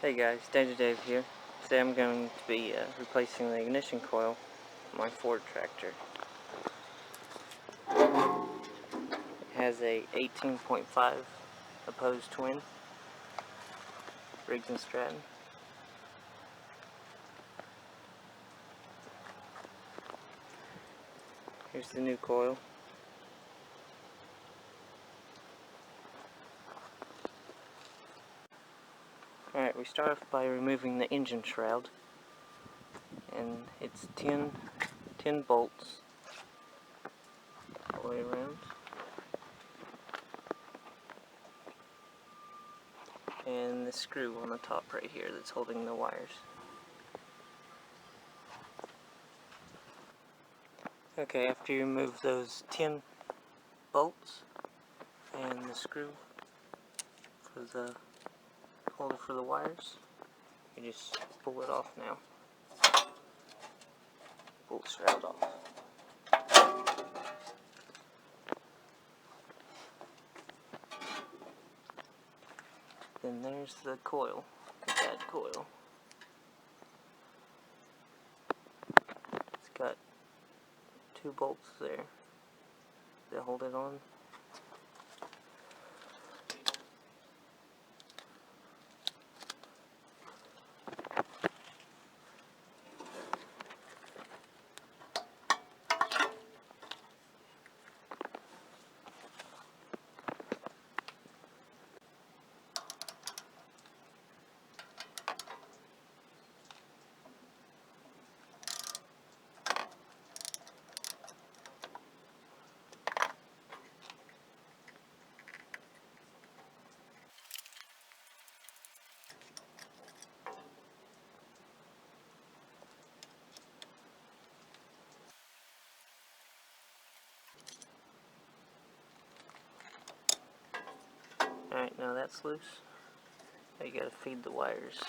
Hey guys, Dave here. Today I'm going to be replacing the ignition coil on my Ford tractor. It has a 18.5 Opposed Twin Briggs Stratton. Here's the new coil. Alright, we start off by removing the engine shroud, and it's 10 bolts all the way around, and the screw on the top right here that's holding the wires. Okay, after you remove those 10 bolts and the screw for the holder for the wires, you just pull it off now. Pull the shroud off. Then there's the coil, the bad coil. It's got 2 bolts there that hold it on. Alright, now that's loose. Now you gotta feed the wires.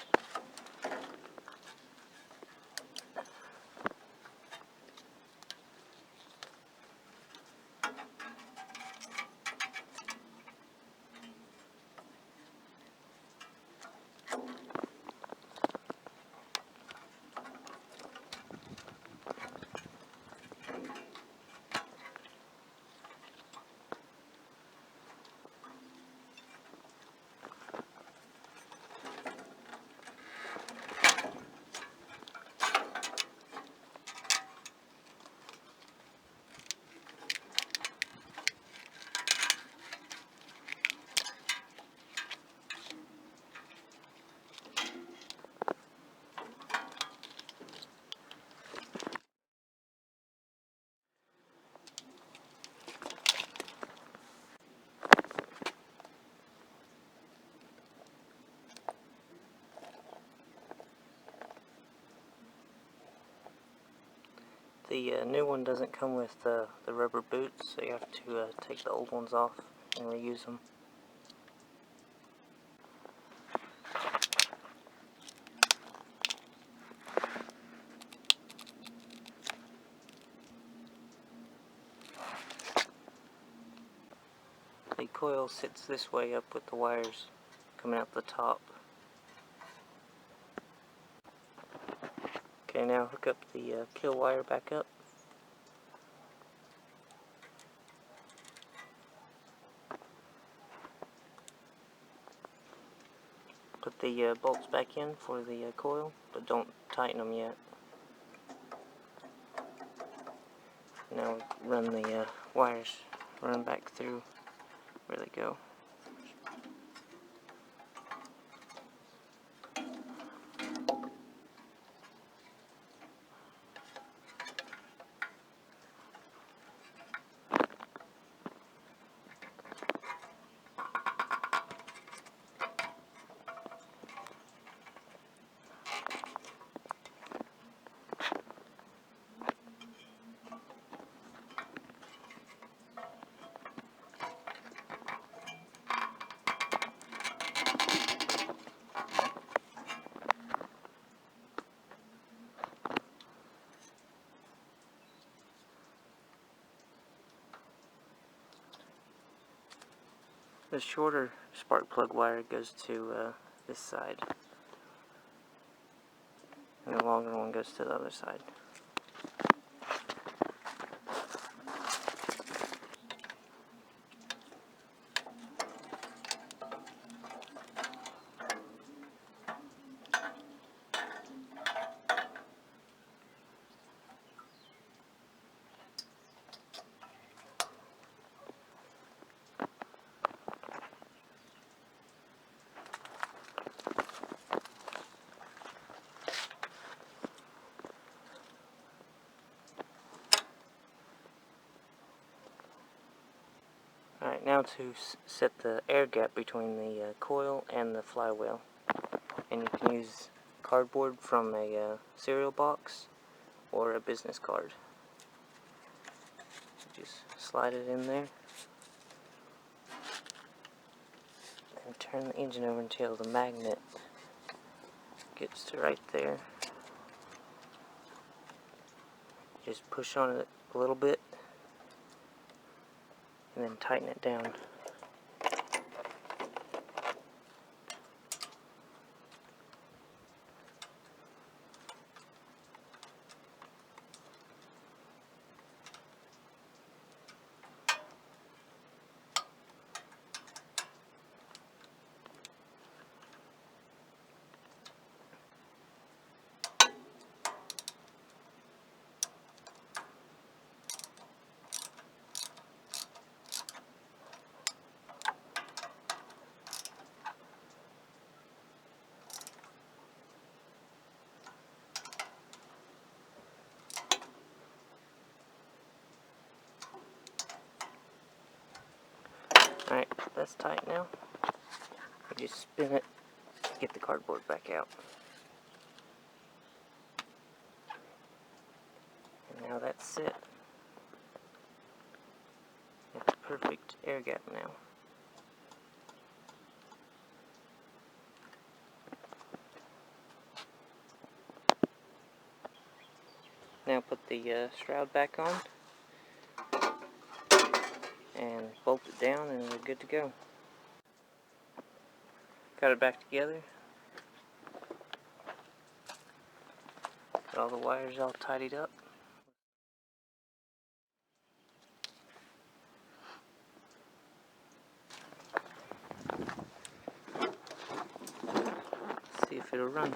The new one doesn't come with the rubber boots, so you have to take the old ones off and reuse them. The coil sits this way up with the wires coming out the top. Okay, now hook up the kill wire back up. Put the bolts back in for the coil, but don't tighten them yet. Now run the wires, run back through where they go. The shorter spark plug wire goes to this side. and the longer one goes to the other side. Alright, now to set the air gap between the coil and the flywheel. And you can use cardboard from a cereal box or a business card. Just slide it in there and turn the engine over until the magnet gets to right there. Just push on it a little bit and then tighten it down. Alright, that's tight now. You just spin it, get the cardboard back out. And now that's set. It's a perfect air gap now. Now put the shroud back on and bolt it down and we're good to go. Got it back together. Got all the wires all tidied up. See if it'll run.